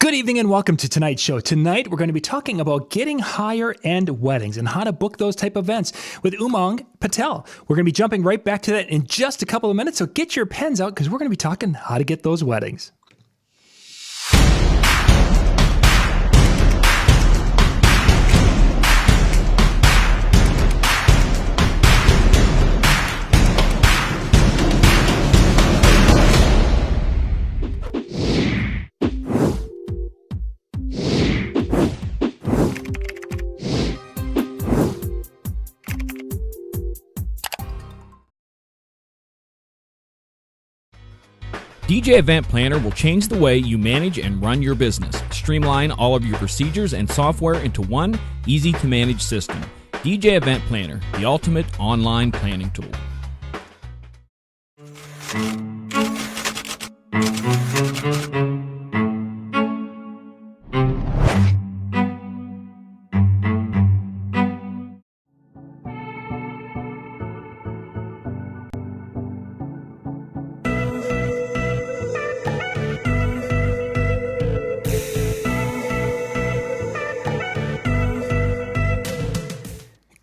Good evening and welcome to tonight's show. Tonight, we're going to be talking about getting higher end weddings and how to book those type of events with Umang Patel. We're going to be jumping right back to that in just a couple of minutes, so get your pens out because we're going to be talking how to get those weddings. DJ Event Planner will change the way you manage and run your business. Streamline all of your procedures and software into one easy-to-manage system. DJ Event Planner, the ultimate online planning tool.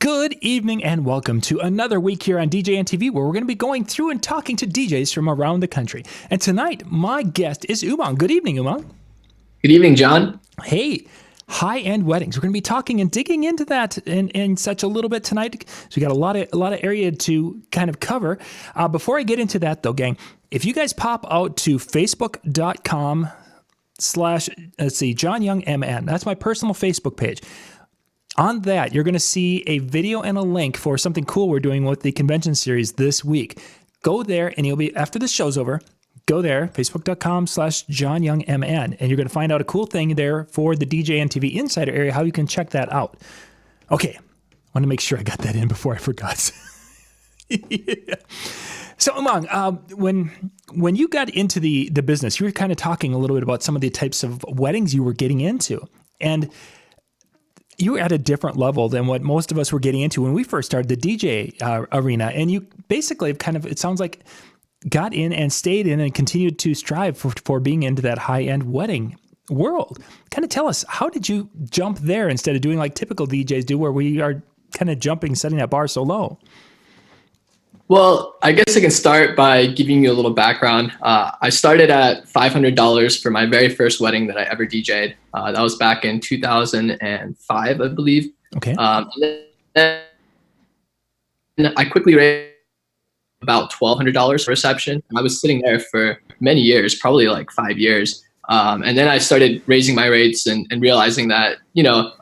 Good evening and welcome to another week here on DJNTV, where we're going to be going through and talking to DJs from around the country. And tonight, my guest is Umang. Good evening, Umang. Good evening, John. Hey, high-end weddings. We're going to be talking and digging into that in such a little bit tonight. So we got a lot of area to kind of cover. Before I get into that, though, gang, if you guys pop out to facebook.com/ John Young MN, that's my personal Facebook page. On that, you're going to see a video and a link for something cool we're doing with the convention series this week. Go there, and you'll be, after this show's over, go there, facebook.com/ John Young MN, and you're going to find out a cool thing there for the DJNTV Insider area, how you can check that out. Okay, I want to make sure I got that in before I forgot. Yeah. So, Umang, when you got into the business, you were kind of talking a little bit about some of the types of weddings you were getting into, and you were at a different level than what most of us were getting into when we first started the DJ arena. And you basically have kind of, it sounds like, got in and stayed in and continued to strive for being into that high-end wedding world. Kind of tell us, how did you jump there instead of doing like typical DJs do, where we are kind of jumping, setting that bar so low? Well, I guess I can start by giving you a little background. I started at $500 for my very first wedding that I ever DJ'd. That was back in 2005, I believe. Okay. And I quickly raised about $1,200 for reception. I was sitting there for many years, probably like 5 years. And then I started raising my rates and realizing that,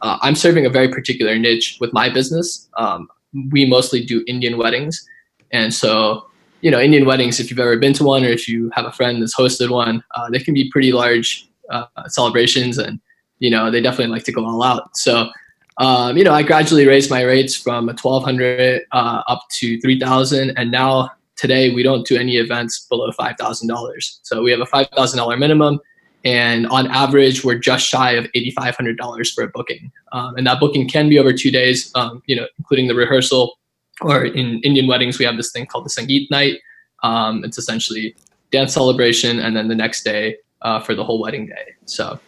I'm serving a very particular niche with my business. We mostly do Indian weddings. And so, Indian weddings, if you've ever been to one or if you have a friend that's hosted one, they can be pretty large celebrations, and, they definitely like to go all out. So, I gradually raised my rates from $1,200 up to $3,000. And now today we don't do any events below $5,000. So we have a $5,000 minimum. And on average, we're just shy of $8,500 for a booking. And that booking can be over 2 days, including the rehearsal. Or in Indian weddings, we have this thing called the Sangeet night. It's essentially dance celebration, and then the next day for the whole wedding day. So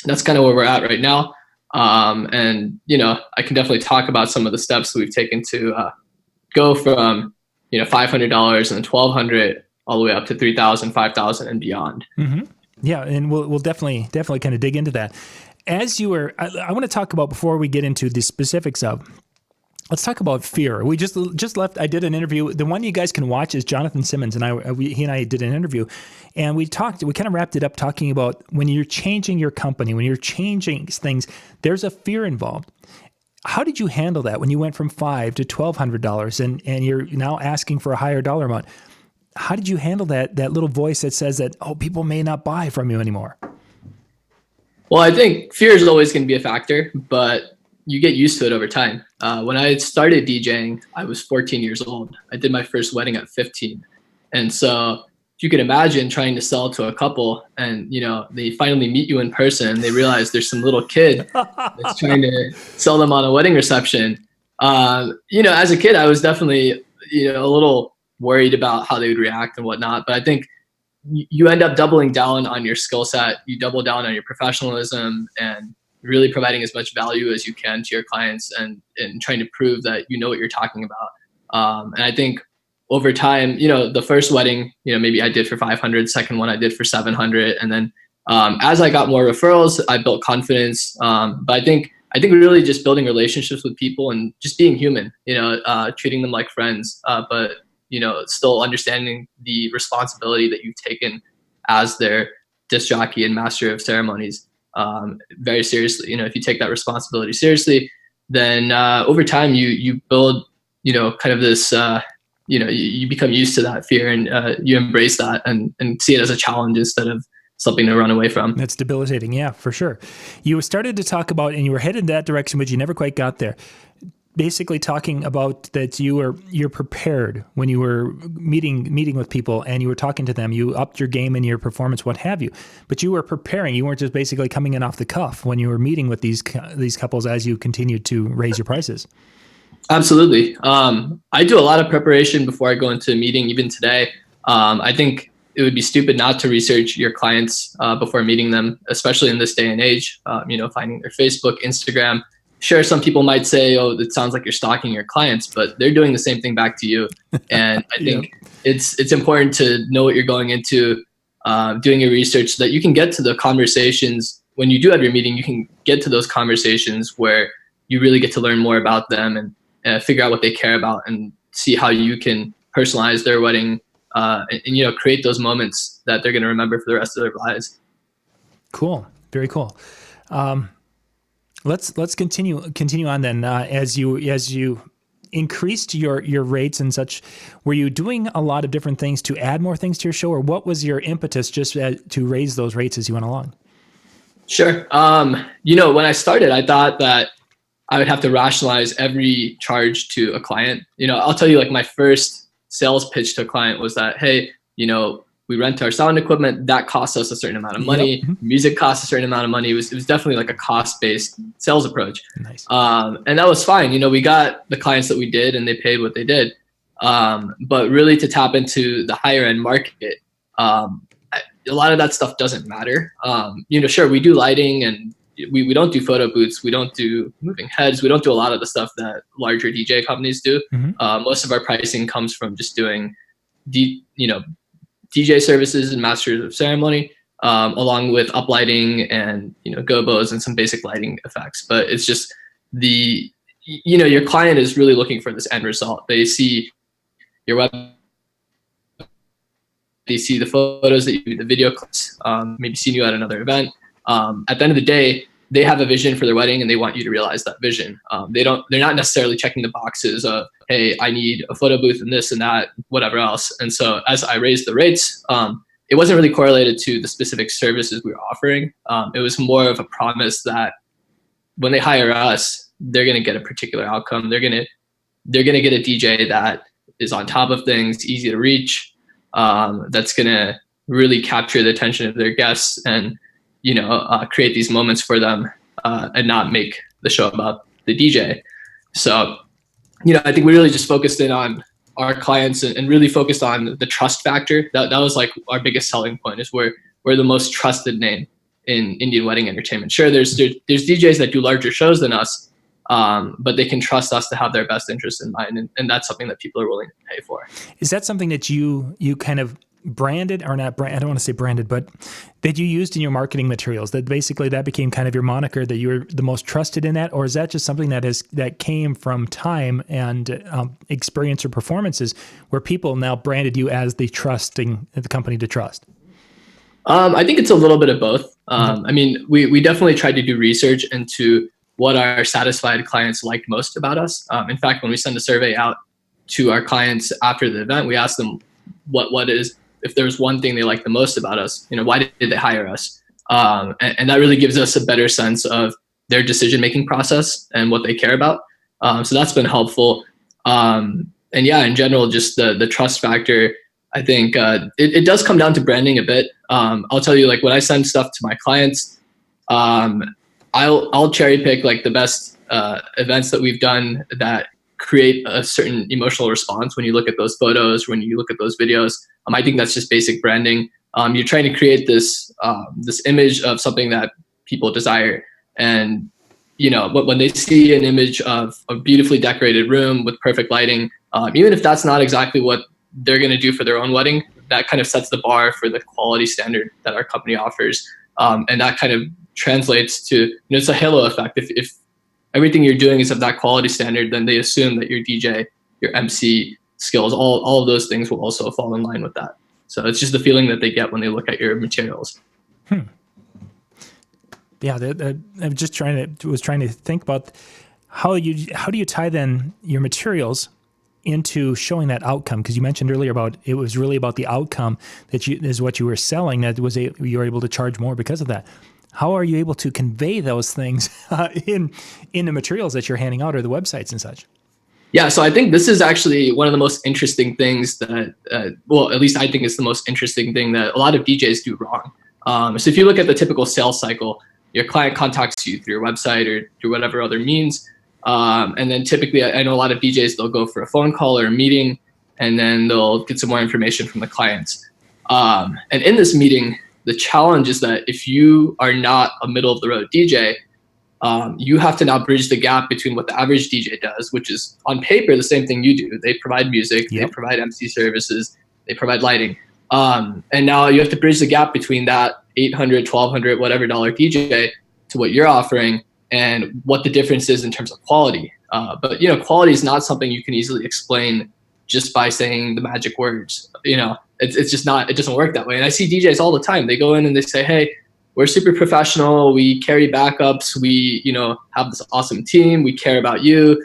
that's kind of where we're at right now. And, I can definitely talk about some of the steps that we've taken to go from, $500 and then $1,200 all the way up to $3,000, $5,000 and beyond. Mm-hmm. Yeah, and we'll definitely kind of dig into that. As you were, I want to talk about, before we get into the specifics of, let's talk about fear. We just left. I did an interview. The one you guys can watch is Jonathan Simmons, and he and I did an interview, and we kind of wrapped it up talking about when you're changing your company, when you're changing things, there's a fear involved. How did you handle that when you went from $500 to $1,200 and you're now asking for a higher dollar amount? How did you handle that little voice that says that, oh, people may not buy from you anymore? Well, I think fear is always going to be a factor, but you get used to it over time. When I started DJing, I was 14 years old. I did my first wedding at 15. And so you can imagine trying to sell to a couple and, they finally meet you in person and they realize there's some little kid that's trying to sell them on a wedding reception. As a kid, I was definitely, a little worried about how they would react and whatnot. But I think you end up doubling down on your skill set. You double down on your professionalism and really providing as much value as you can to your clients, and trying to prove that you know what you're talking about. And I think over time, the first wedding, maybe I did for 500, second one I did for 700. And then as I got more referrals, I built confidence. But I think really just building relationships with people and just being human, treating them like friends, but still understanding the responsibility that you've taken as their disc jockey and master of ceremonies very seriously. If you take that responsibility seriously, then over time you build, kind of this, you become used to that fear, and you embrace that and see it as a challenge instead of something to run away from. That's debilitating. Yeah, for sure. You started to talk about, and you were headed that direction, but you never quite got there. Basically talking about that you're prepared when you were meeting with people and you were talking to them, you upped your game in your performance, what have you, but you were preparing. You weren't just basically coming in off the cuff when you were meeting with these couples as you continued to raise your prices. Absolutely. I do a lot of preparation before I go into a meeting, even today. I think it would be stupid not to research your clients before meeting them, especially in this day and age, finding their Facebook, Instagram. Sure, some people might say, oh, it sounds like you're stalking your clients, but they're doing the same thing back to you. And I think it's important to know what you're going into, doing your research so that you can get to the conversations. When you do have your meeting, you can get to those conversations where you really get to learn more about them and figure out what they care about and see how you can personalize their wedding and create those moments that they're going to remember for the rest of their lives. Cool. Very cool. Let's continue on then. As you increased your rates and such, were you doing a lot of different things to add more things to your show, or what was your impetus just to raise those rates as you went along? Sure. When I started, I thought that I would have to rationalize every charge to a client. I'll tell you, like, my first sales pitch to a client was that, hey, we rent our sound equipment. That costs us a certain amount of money. Yep. Music costs a certain amount of money. It was definitely like a cost-based sales approach. Nice. And that was fine. We got the clients that we did and they paid what they did. But really to tap into the higher end market, a lot of that stuff doesn't matter. Sure, we do lighting and we don't do photo booths. We don't do moving heads. We don't do a lot of the stuff that larger DJ companies do. Mm-hmm. Most of our pricing comes from just doing DJ services and masters of ceremony, along with uplighting and gobos and some basic lighting effects. But it's just your client is really looking for this end result. They see your web, they see the photos that you do, the video clips, maybe seeing you at another event. At the end of the day, they have a vision for their wedding and they want you to realize that vision. They're not necessarily checking the boxes of, hey, I need a photo booth and this and that, whatever else. And so as I raised the rates, it wasn't really correlated to the specific services we were offering. It was more of a promise that when they hire us, they're going to get a particular outcome. They're going to get a DJ that is on top of things, easy to reach, that's going to really capture the attention of their guests and create these moments for them, and not make the show about the DJ. So, I think we really just focused in on our clients and really focused on the trust factor. That was like our biggest selling point, is we're the most trusted name in Indian wedding entertainment. Sure, there's DJs that do larger shows than us, but they can trust us to have their best interest in mind. And that's something that people are willing to pay for. Is that something that you kind of branded, or not brand, I don't want to say branded, but that you used in your marketing materials, that basically that became kind of your moniker, that you were the most trusted in that? Or is that just something that came from time and experience or performances where people now branded you as the company to trust? I think it's a little bit of both. I mean, we definitely tried to do research into what our satisfied clients liked most about us. In fact, when we send a survey out to our clients after the event, we ask them what is, if there's one thing they like the most about us, why did they hire us? And that really gives us a better sense of their decision-making process and what they care about. So that's been helpful. And yeah, in general, just the trust factor, I think it does come down to branding a bit. I'll tell you, like, when I send stuff to my clients, I'll cherry pick like the best events that we've done that create a certain emotional response when you look at those photos, when you look at those videos. I think that's just basic branding. You're trying to create this image of something that people desire. And, when they see an image of a beautifully decorated room with perfect lighting, even if that's not exactly what they're going to do for their own wedding, that kind of sets the bar for the quality standard that our company offers. And that kind of translates to, it's a halo effect. If everything you're doing is of that quality standard, then they assume that your DJ, your MC skills, all of those things will also fall in line with that. So it's just the feeling that they get when they look at your materials. Yeah, I'm just trying to think about how do you tie then your materials into showing that outcome? Because you mentioned earlier about it was really about the outcome that is what you were selling. You were able to charge more because of that. How are you able to convey those things in the materials that you're handing out or the websites and such? Yeah, so I think this is actually one of the most interesting things that, at least I think it's the most interesting thing that a lot of DJs do wrong. So if you look at the typical sales cycle, your client contacts you through your website or through whatever other means. And then typically, I know a lot of DJs, they'll go for a phone call or a meeting, and then they'll get some more information from the clients. And in this meeting, the challenge is that if you are not a middle of the road DJ, you have to now bridge the gap between what the average DJ does, which is on paper the same thing you do. They provide music, They provide MC services, they provide lighting. And now you have to bridge the gap between that $800, $1,200, whatever dollar DJ to what you're offering and what the difference is in terms of quality. But quality is not something you can easily explain just by saying the magic words. It's just not, it doesn't work that way. And I see DJs all the time. They go in and they say, hey, we're super professional. We carry backups. We, have this awesome team. We care about you.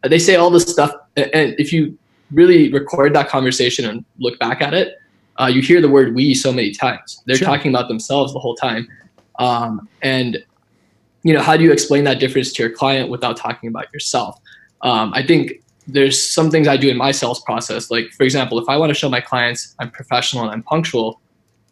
They say all this stuff. And if you really record that conversation and look back at it, you hear the word we so many times. They're talking about themselves the whole time. And how do you explain that difference to your client without talking about yourself? I think there's some things I do in my sales process. Like, for example, if I want to show my clients I'm professional and I'm punctual,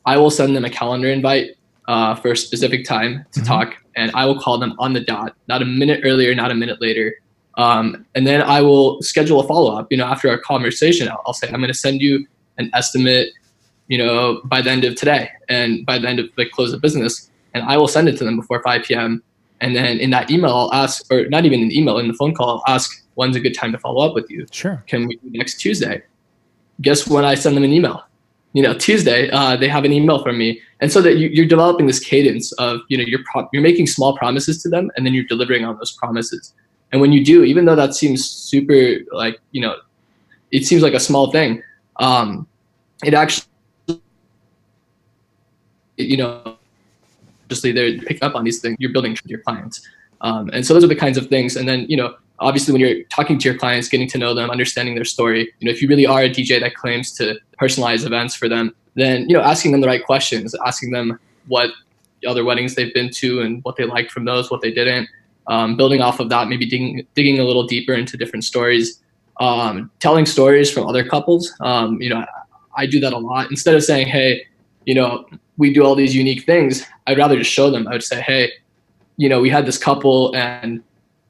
I will send them a calendar invite for a specific time to talk, and I will call them on the dot, not a minute earlier, not a minute later. And then I will schedule a follow-up. After our conversation, I'll say, I'm going to send you an estimate, by the end of today and by the end of the close of business. And I will send it to them before 5 p.m. And then in that email, I'll ask, or not even an email, in the phone call, I'll ask, when's a good time to follow up with you? Sure. Can we do next Tuesday? Guess when I send them an email? Tuesday, they have an email from me. And so that you're developing this cadence of, you're making small promises to them, and then you're delivering on those promises. And when you do, even though that seems super, it seems like a small thing, it actually, obviously they're picking up on these things. You're building with your clients. And so those are the kinds of things. And then, obviously when you're talking to your clients, getting to know them, understanding their story, if you really are a DJ that claims to personalize events for them, then, asking them the right questions, asking them what other weddings they've been to and what they liked from those, what they didn't, building off of that, maybe digging a little deeper into different stories, telling stories from other couples. I do that a lot. Instead of saying, hey, we do all these unique things, I'd rather just show them. I would say, hey, we had this couple and,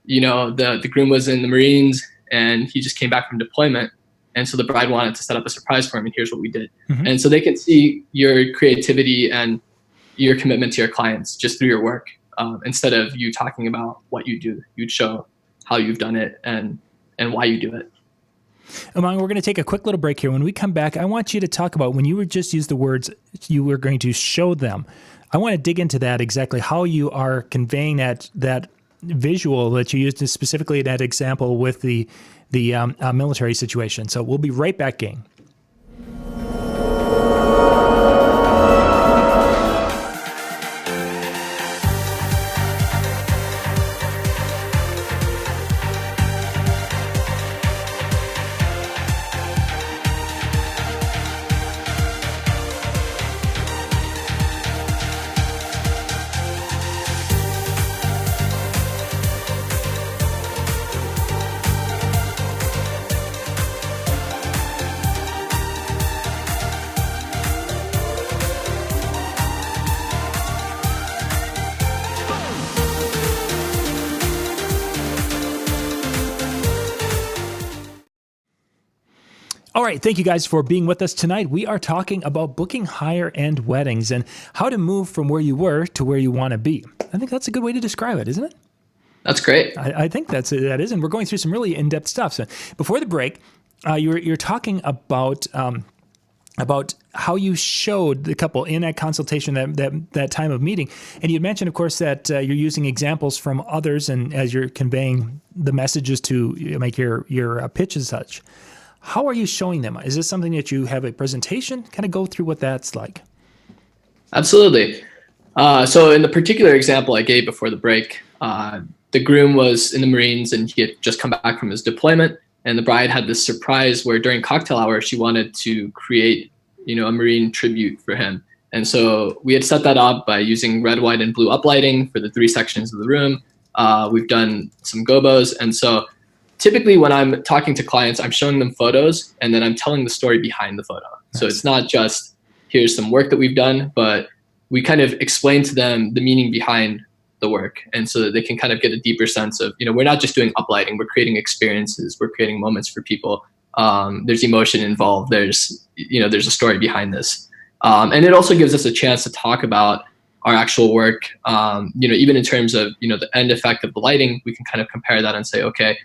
the groom was in the Marines and he just came back from deployment. And so the bride wanted to set up a surprise for him, and here's what we did. And so they can see your creativity and your commitment to your clients just through your work. Instead of you talking about what you do, you'd show how you've done it and why you do it. Umang, we're going to take a quick little break here. When we come back, I want you to talk about when you were just used the words you were going to show them. I want to dig into that exactly, how you are conveying that visual that you used specifically in that example with the military situation. So we'll be right back, gang. All right. Thank you guys for being with us tonight. We are talking about booking higher-end weddings and how to move from where you were to where you want to be. I think that's a good way to describe it, isn't it? That's great. I think that is, and we're going through some really in-depth stuff. So before the break, you're talking about how you showed the couple in that consultation, that time of meeting, and you mentioned, of course, that you're using examples from others, and as you're conveying the messages to make your pitch as such. How are you showing them? Is this something that you have a presentation? Kind of go through what that's like. Absolutely. So in the particular example I gave before the break, the groom was in the Marines and he had just come back from his deployment, and the bride had this surprise where during cocktail hour, she wanted to create, a Marine tribute for him. And so we had set that up by using red, white, and blue uplighting for the 3 sections of the room. We've done some gobos. And so typically when I'm talking to clients, I'm showing them photos and then I'm telling the story behind the photo. Nice. So it's not just here's some work that we've done, but we kind of explain to them the meaning behind the work. And so that they can kind of get a deeper sense of, we're not just doing uplighting, we're creating experiences, we're creating moments for people. There's emotion involved. There's a story behind this. And it also gives us a chance to talk about our actual work. Even in terms of, the end effect of the lighting, we can kind of compare that and say, okay,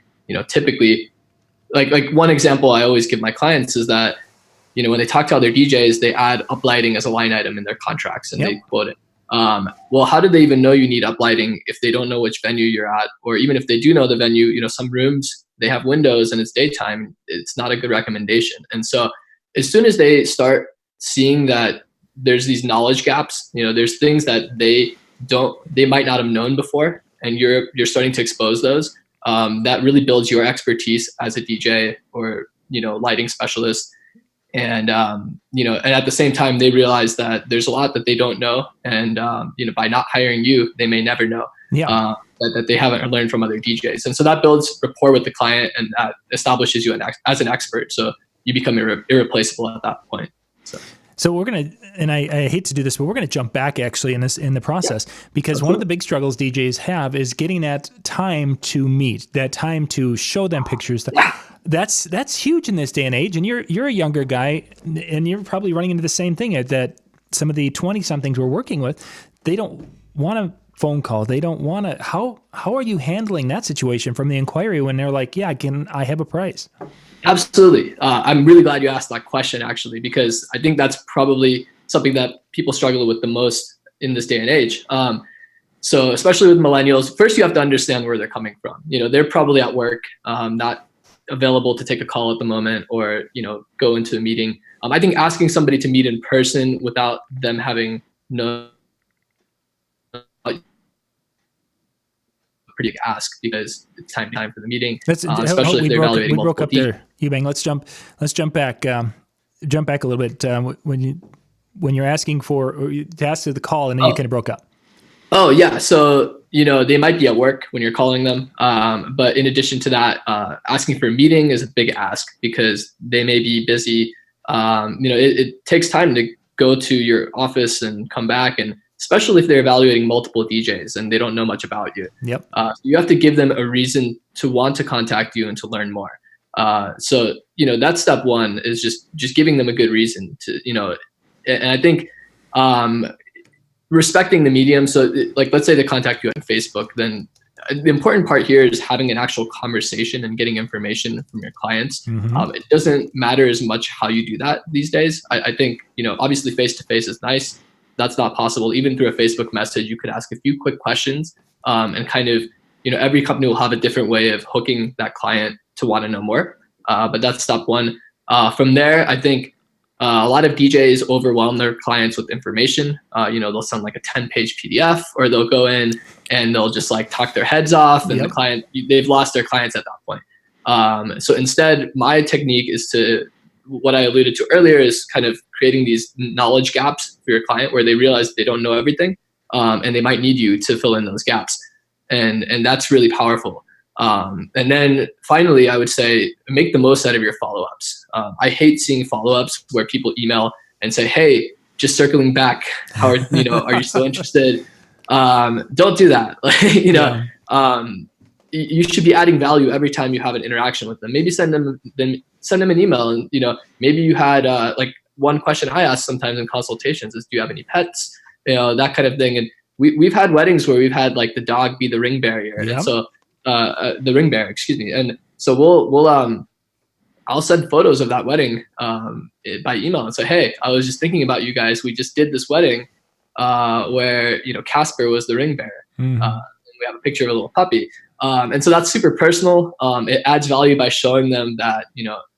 typically, like one example I always give my clients is that, when they talk to other DJs, they add uplighting as a line item in their contracts and They quote it. Well, how do they even know you need uplighting if they don't know which venue you're at? Or even if they do know the venue, some rooms, they have windows and it's daytime, it's not a good recommendation. And so as soon as they start seeing that there's these knowledge gaps, there's things that they might not have known before, and you're starting to expose those, that really builds your expertise as a DJ or, lighting specialist. And, and at the same time, they realize that there's a lot that they don't know. And, by not hiring you, they may never know that they haven't learned from other DJs. And so that builds rapport with the client and that establishes you as an expert. So you become irreplaceable at that point. So we're going to, and I hate to do this, but we're going to jump back actually in the process, because one of the big struggles DJs have is getting that time to meet, that time to show them pictures. That's huge in this day and age. And you're a younger guy, and you're probably running into the same thing that some of the 20-somethings we're working with, they don't want a phone call. They don't want to. How are you handling that situation from the inquiry when they're like, yeah, can I have a price? Absolutely. I'm really glad you asked that question, actually, because I think that's probably something that people struggle with the most in this day and age. So especially with millennials, first you have to understand where they're coming from. They're probably at work, not available to take a call at the moment or, go into a meeting. I think asking somebody to meet in person without them having pretty ask, because it's time for the meeting, especially if they're evaluating multiple. We broke up there, Umang. Let's jump back a little bit when you're asking to ask to the call, and then you kind of broke up. Oh yeah, so they might be at work when you're calling them, but in addition to that, asking for a meeting is a big ask because they may be busy. It takes time to go to your office and come back, and especially if they're evaluating multiple DJs and they don't know much about you. Yep. You have to give them a reason to want to contact you and to learn more. So that's step one, is just giving them a good reason to, and I think respecting the medium. So like, let's say they contact you on Facebook, then the important part here is having an actual conversation and getting information from your clients. Mm-hmm. It doesn't matter as much how you do that these days. I think, obviously face-to-face is nice. That's not possible. Even through a Facebook message, you could ask a few quick questions, and kind of, every company will have a different way of hooking that client to want to know more. But that's step one. From there, I think a lot of DJs overwhelm their clients with information. They'll send like a 10-page PDF, or they'll go in and they'll just like talk their heads off, and they've lost their clients at that point. So instead, my technique is what I alluded to earlier, is kind of creating these knowledge gaps for your client where they realize they don't know everything, and they might need you to fill in those gaps. And that's really powerful. And then finally, I would say make the most out of your follow-ups. I hate seeing follow-ups where people email and say, hey, just circling back, are you still interested? Don't do that. you should be adding value every time you have an interaction with them. Maybe send them an email, and maybe you had like one question I ask sometimes in consultations is, do you have any pets? That kind of thing. And we've had weddings where we've had like the dog be the ring barrier, and so the ring bearer, excuse me. And so I'll send photos of that wedding by email and say, hey, I was just thinking about you guys. We just did this wedding where Casper was the ring bearer. And we have a picture of a little puppy. And so that's super personal. It adds value by showing them that,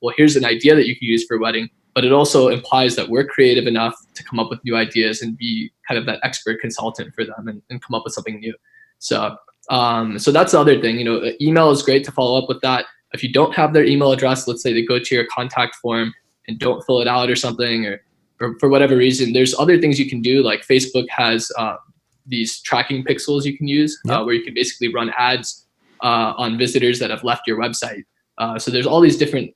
well, here's an idea that you can use for a wedding, but it also implies that we're creative enough to come up with new ideas and be kind of that expert consultant for them and come up with something new. So that's the other thing. Email is great to follow up with that. If you don't have their email address, let's say they go to your contact form and don't fill it out or something, or for whatever reason, there's other things you can do. Like Facebook has these tracking pixels you can use where you can basically run ads on visitors that have left your website. So there's all these different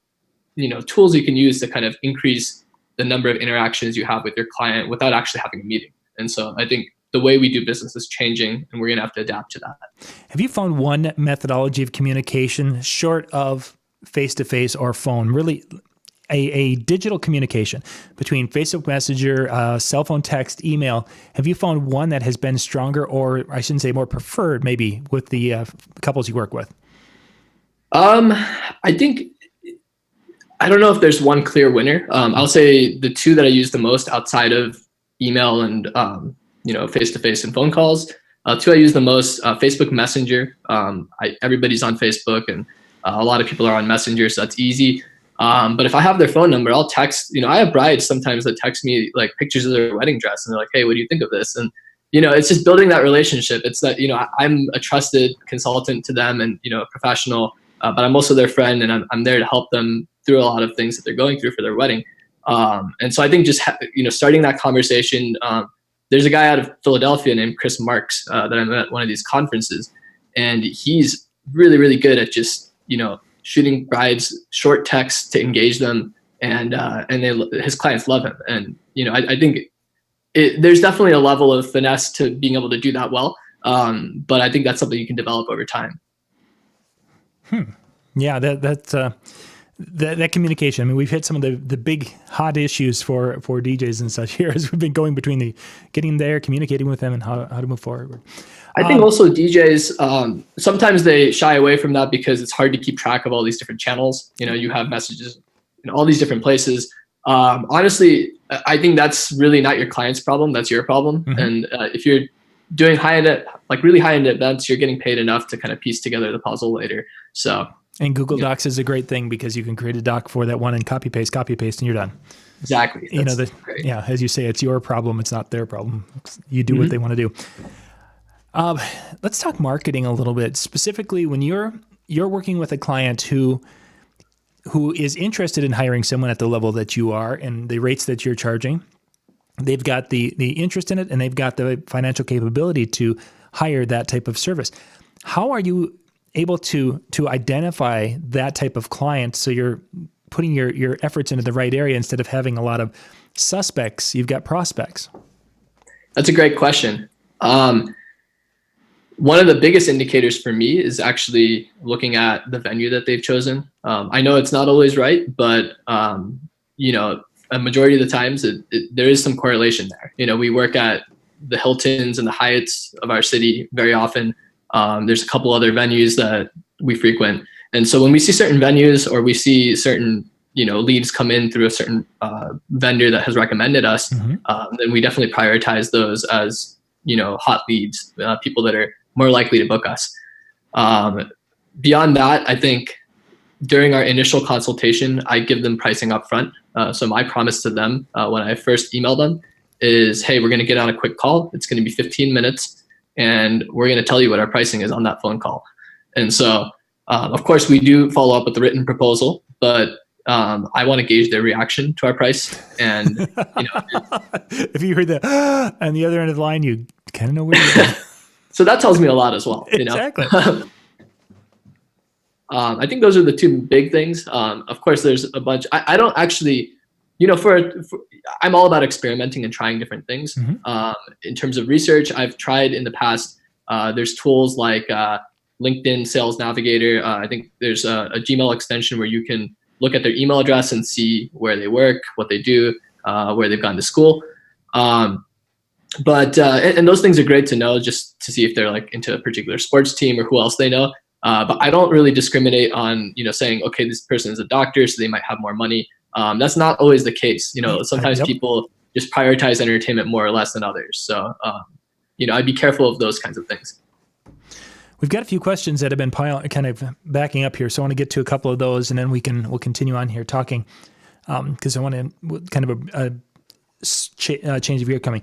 tools you can use to kind of increase the number of interactions you have with your client without actually having a meeting. And so I think the way we do business is changing, and we're going to have to adapt to that. Have you found one methodology of communication short of face-to-face or phone, really a digital communication between Facebook Messenger, cell phone text, email? Have you found one that has been stronger, or I shouldn't say more preferred, maybe with the couples you work with? I think, I don't know if there's one clear winner. I'll say the two that I use the most outside of email and face-to-face and phone calls. Two I use the most, Facebook Messenger. Everybody's on Facebook, and a lot of people are on Messenger, so that's easy. But if I have their phone number, I'll text. I have brides sometimes that text me like pictures of their wedding dress, and they're like, hey, what do you think of this? And it's just building that relationship. It's that I'm a trusted consultant to them, and a professional, but I'm also their friend, and I'm there to help them through a lot of things that they're going through for their wedding. And so I think just starting that conversation. There's a guy out of Philadelphia named Chris Marks that I met at one of these conferences, and he's really, really good at just shooting brides short texts to engage them, and his clients love him. And I think there's definitely a level of finesse to being able to do that well, but I think that's something you can develop over time. Yeah, that communication. I mean, we've hit some of the big hot issues for DJs and such here as we've been going between getting there, communicating with them, and how to move forward. I think also DJs, sometimes they shy away from that because it's hard to keep track of all these different channels. You have messages in all these different places. Honestly, I think that's really not your client's problem. That's your problem. Mm-hmm. And if you're doing really high-end events, you're getting paid enough to kind of piece together the puzzle later. So. And Google Docs is a great thing because you can create a doc for that one and copy paste, and you're done. Exactly. Great. Yeah, as you say, it's your problem. It's not their problem. You do what they want to do. Let's talk marketing a little bit. Specifically, when you're working with a client who is interested in hiring someone at the level that you are and the rates that you're charging, they've got the interest in it and they've got the financial capability to hire that type of service. How are you able to identify that type of client so you're putting your efforts into the right area instead of having a lot of suspects? You've got prospects. That's a great question. One of the biggest indicators for me is actually looking at the venue that they've chosen. I know it's not always right, but a majority of the times there is some correlation there. We work at the Hiltons and the Hyatts of our city very often. There's a couple other venues that we frequent. And so when we see certain venues or we see certain, leads come in through a certain vendor that has recommended us, then we definitely prioritize those as, hot leads, people that are more likely to book us. Beyond that, I think during our initial consultation, I give them pricing up front. So my promise to them when I first email them is, hey, we're going to get on a quick call. It's going to be 15 minutes. And we're going to tell you what our pricing is on that phone call. And so, of course, we do follow up with the written proposal, but I want to gauge their reaction to our price. And if you heard that on the other end of the line, you kind of know where you're going. So that tells me a lot as well. Exactly. I think those are the two big things. Of course, there's a bunch. I don't actually, I'm all about experimenting and trying different things. In terms of research, I've tried in the past. There's tools like LinkedIn Sales Navigator. I think there's a Gmail extension where you can look at their email address and see where they work, what they do, where they've gone to school. And those things are great to know, just to see if they're like into a particular sports team or who else they know. But I don't really discriminate on, saying, okay, this person is a doctor, so they might have more money. That's not always the case. Sometimes people just prioritize entertainment more or less than others. So, I'd be careful of those kinds of things. We've got a few questions that have been kind of backing up here, so I want to get to a couple of those, and then we'll continue on here talking, because I want to kind of a change of gear coming.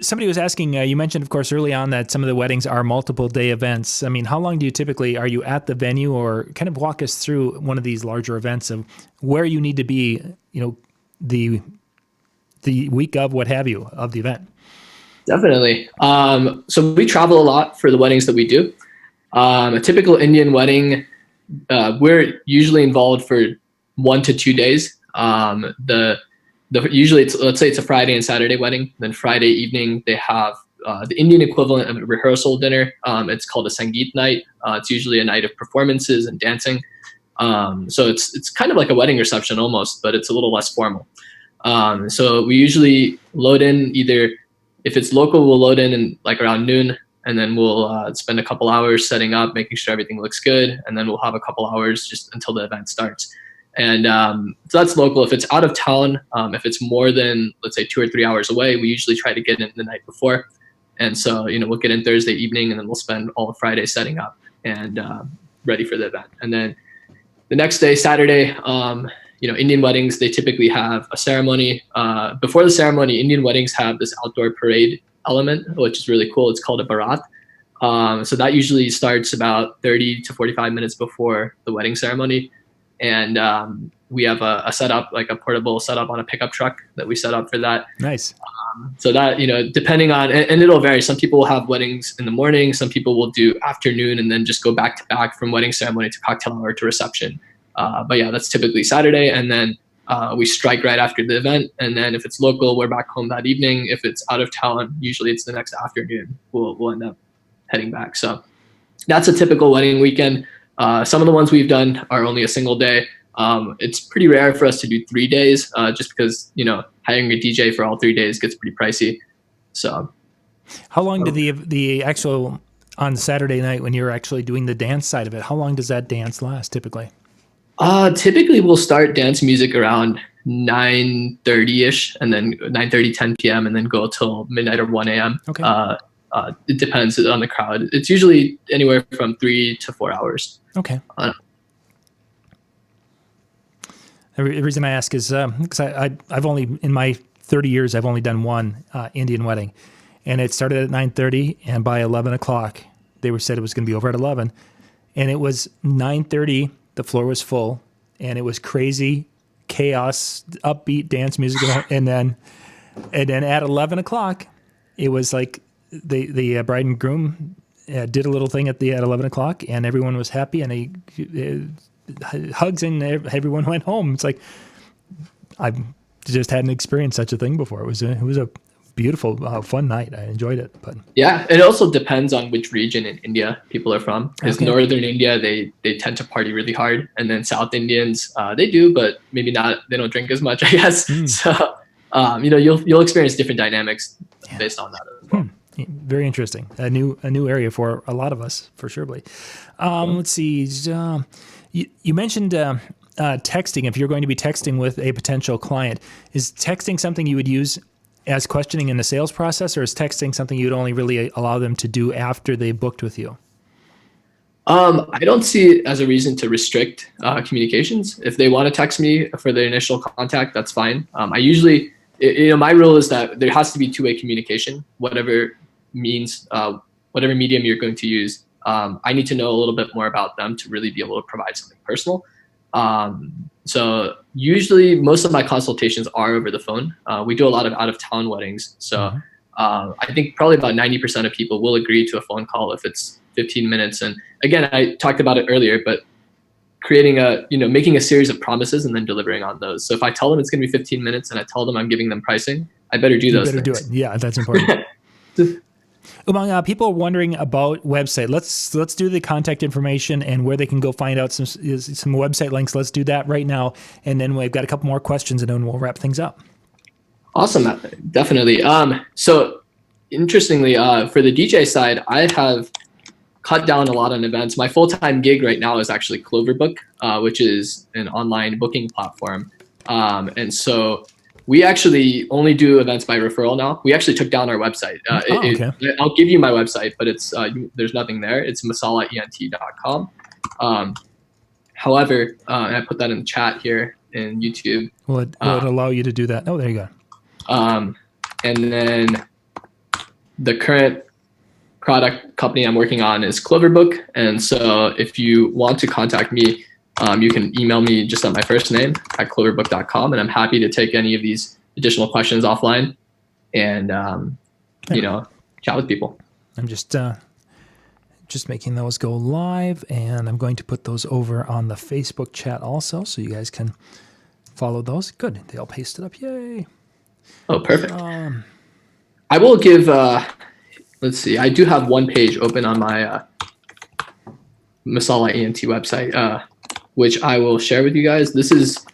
Somebody was asking, you mentioned, of course, early on that some of the weddings are multiple day events. I mean, how long do you are you at the venue, or kind of walk us through one of these larger events of where you need to be, the week of, what have you, of the event? Definitely. So we travel a lot for the weddings that we do. A typical Indian wedding, we're usually involved for 1 to 2 days. Usually let's say it's a Friday and Saturday wedding. Then Friday evening, they have the Indian equivalent of a rehearsal dinner. It's called a Sangeet night. It's usually a night of performances and dancing. So it's kind of like a wedding reception almost, but it's a little less formal. So we usually load in either, if it's local, we'll load in like around noon, and then we'll spend a couple hours setting up, making sure everything looks good. And then we'll have a couple hours just until the event starts. And so that's local. If it's out of town, if it's more than, let's say, 2 or 3 hours away, we usually try to get in the night before. And so, we'll get in Thursday evening, and then we'll spend all of Friday setting up and ready for the event. And then the next day, Saturday, Indian weddings, they typically have a ceremony. Before the ceremony, Indian weddings have this outdoor parade element, which is really cool. It's called a barat. So that usually starts about 30 to 45 minutes before the wedding ceremony. And we have a setup, like a portable setup on a pickup truck that we set up for that. Nice. So that, depending on, and it'll vary. Some people will have weddings in the morning. Some people will do afternoon and then just go back to back from wedding ceremony to cocktail hour to reception. But yeah, that's typically Saturday. And then we strike right after the event. And then if it's local, we're back home that evening. If it's out of town, usually it's the next afternoon. We'll end up heading back. So that's a typical wedding weekend. Some of the ones we've done are only a single day. It's pretty rare for us to do 3 days, just because, hiring a DJ for all 3 days gets pretty pricey. So how long did the actual, on Saturday night when you're actually doing the dance side of it, how long does that dance last typically? Typically we'll start dance music around 9:30ish, and then 9:30, 10 p.m. and then go till midnight or 1 a.m. Okay. It depends on the crowd. It's usually anywhere from 3 to 4 hours. Okay. The reason I ask is because I've only, in my 30 years, I've only done one Indian wedding, and it started at 9:30, and by 11 o'clock, they said it was going to be over at 11, and it was 9:30. The floor was full, and it was crazy chaos, upbeat dance music, and then at 11 o'clock, it was like the bride and groom did a little thing at 11 o'clock, and everyone was happy, and hugs, and everyone went home. It's like I just hadn't experienced such a thing before. It was a beautiful, fun night. I enjoyed it. But yeah, it also depends on which region in India people are from. Because Northern India, they tend to party really hard, and then South Indians, they do, but maybe not. They don't drink as much, I guess. So you'll experience different dynamics based on that as well. Very interesting. A new area for a lot of us, for sure. Let's see. You mentioned texting. If you're going to be texting with a potential client, is texting something you would use as questioning in the sales process, or is texting something you'd only really allow them to do after they booked with you? I don't see it as a reason to restrict communications. If they want to text me for the initial contact, that's fine. I usually, my rule is that there has to be two-way communication, whatever medium you're going to use. I need to know a little bit more about them to really be able to provide something personal. So usually most of my consultations are over the phone. We do a lot of out-of-town weddings. So I think probably about 90% of people will agree to a phone call if it's 15 minutes. And again, I talked about it earlier, but making a series of promises and then delivering on those. So if I tell them it's going to be 15 minutes and I tell them I'm giving them pricing, I better do those things. Do it. Yeah, that's important. Umang, people are wondering about website. Let's do the contact information and where they can go find out some website links. Let's do that right now, and then we've got a couple more questions, and then we'll wrap things up. Awesome, definitely. So interestingly, for the DJ side, I have cut down a lot on events. My full-time gig right now is actually Cloverbook, which is an online booking platform, and so we actually only do events by referral now. We actually took down our website. Okay. I'll give you my website, but it's there's nothing there. It's masalaent.com. However, and I put that in the chat here in YouTube. Will it allow you to do that? Oh, there you go. And then the current product company I'm working on is Cloverbook. And so if you want to contact me, you can email me just at my first name at cloverbook.com, and I'm happy to take any of these additional questions offline and, chat with people. I'm just making those go live, and I'm going to put those over on the Facebook chat also, so you guys can follow those. Good. They all pasted up. Yay. Oh, perfect. I will give, let's see, I do have one page open on my Masala ENT website, which I will share with you guys. This is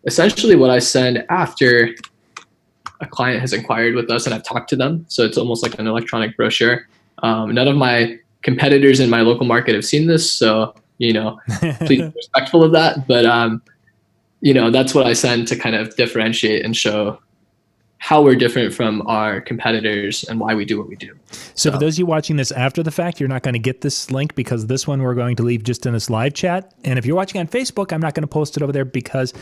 essentially what I send after a client has inquired with us and I've talked to them. So it's almost like an electronic brochure. None of my competitors in my local market have seen this, so, please be respectful of that. But, that's what I send to kind of differentiate and show how we're different from our competitors and why we do what we do. So for those of you watching this after the fact, you're not going to get this link because this one we're going to leave just in this live chat. And if you're watching on Facebook, I'm not going to post it over there because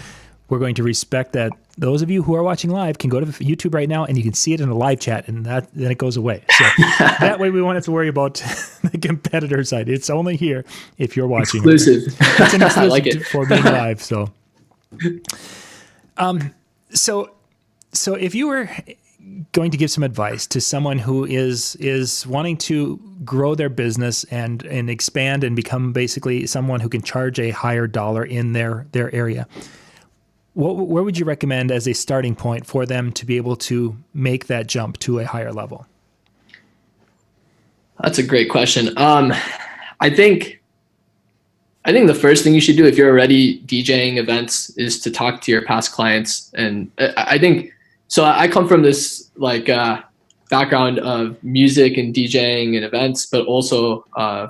we're going to respect that those of you who are watching live can go to YouTube right now and you can see it in a live chat, and then it goes away. So that way we won't have to worry about the competitor side. It's only here if you're watching. Exclusive. It's an exclusive I like it. for being live. So if you were going to give some advice to someone who is wanting to grow their business and expand and become basically someone who can charge a higher dollar in their area, where would you recommend as a starting point for them to be able to make that jump to a higher level? That's a great question. I think the first thing you should do if you're already DJing events is to talk to your past clients. And I think, so I come from this background of music and DJing and events, but also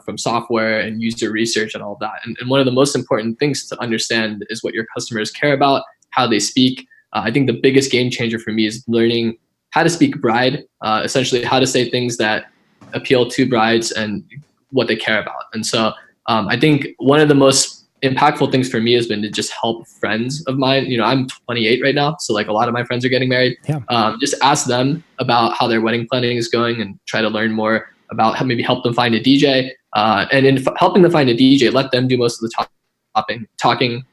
from software and user research and all of that. And one of the most important things to understand is what your customers care about, how they speak. I think the biggest game changer for me is learning how to speak bride, essentially how to say things that appeal to brides and what they care about. And so I think one of the most impactful things for me has been to just help friends of mine. I'm 28 right now, so a lot of my friends are getting married. Yeah. Just ask them about how their wedding planning is going and try to learn more about how maybe help them find a DJ. And in helping them find a DJ, let them do most of the talking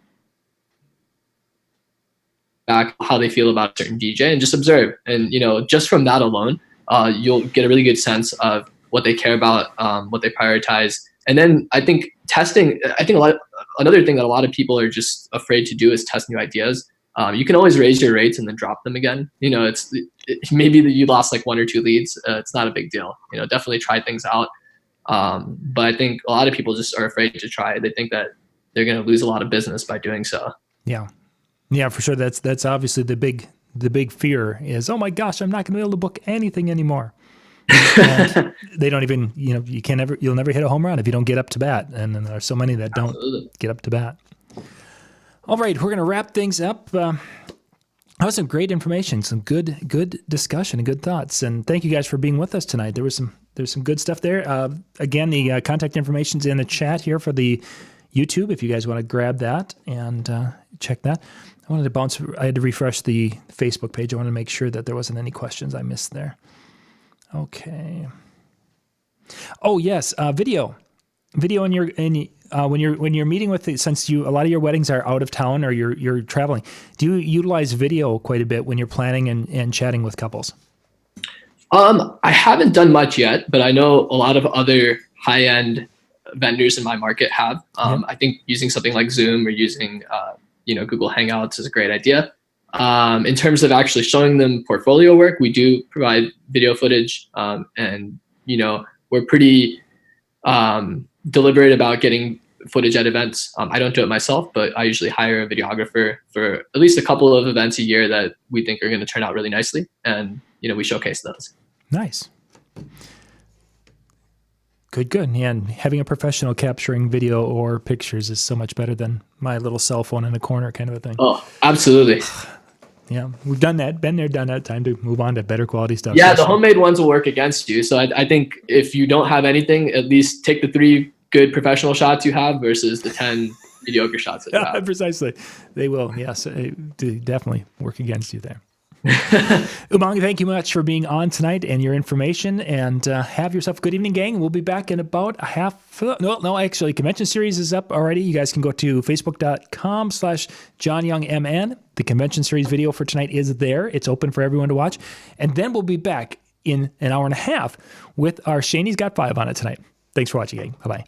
back how they feel about a certain DJ and just observe. And just from that alone, you'll get a really good sense of what they care about, what they prioritize. And then I think testing. Another thing that a lot of people are just afraid to do is test new ideas. You can always raise your rates and then drop them again. Maybe you lost one or two leads. It's not a big deal. Definitely try things out. But I think a lot of people just are afraid to try. They think that they're going to lose a lot of business by doing so. Yeah, for sure. That's obviously the big fear is, oh my gosh, I'm not going to be able to book anything anymore. And they don't even, you'll never hit a home run if you don't get up to bat. And then there are so many that don't get up to bat. All right, we're going to wrap things up. That was some great information, some good discussion and good thoughts. And thank you guys for being with us tonight. There's some good stuff there. Again, the contact information's in the chat here for the YouTube if you guys want to grab that and check that. I had to refresh the Facebook page. I wanted to make sure that there wasn't any questions I missed there. Okay. Oh yes, video when you're meeting with since a lot of your weddings are out of town or you're traveling. Do you utilize video quite a bit when you're planning and chatting with couples? I haven't done much yet, but I know a lot of other high-end vendors in my market have. I think using something like Zoom or using Google Hangouts is a great idea. In terms of actually showing them portfolio work, we do provide video footage and we're pretty deliberate about getting footage at events. I don't do it myself, but I usually hire a videographer for at least a couple of events a year that we think are going to turn out really nicely. And, we showcase those. Nice. Good. Yeah, and having a professional capturing video or pictures is so much better than my little cell phone in the corner kind of a thing. Oh, absolutely. Yeah, we've done that, been there, done that. Time to move on to better quality stuff. Yeah, the homemade ones will work against you. So I think if you don't have anything, at least take the 3 good professional shots you have versus the 10 mediocre shots that you have. Precisely. They will, yes, definitely work against you there. Umang, thank you much for being on tonight and your information, and have yourself a good evening, gang. We'll be back in about a half. Actually, convention series is up already. You guys can go to facebook.com/JohnYoungMN. The convention series video for tonight is there. It's open for everyone to watch. And then we'll be back in an hour and a half with our Shaney's Got 5 on it tonight. Thanks for watching, gang. Bye-bye.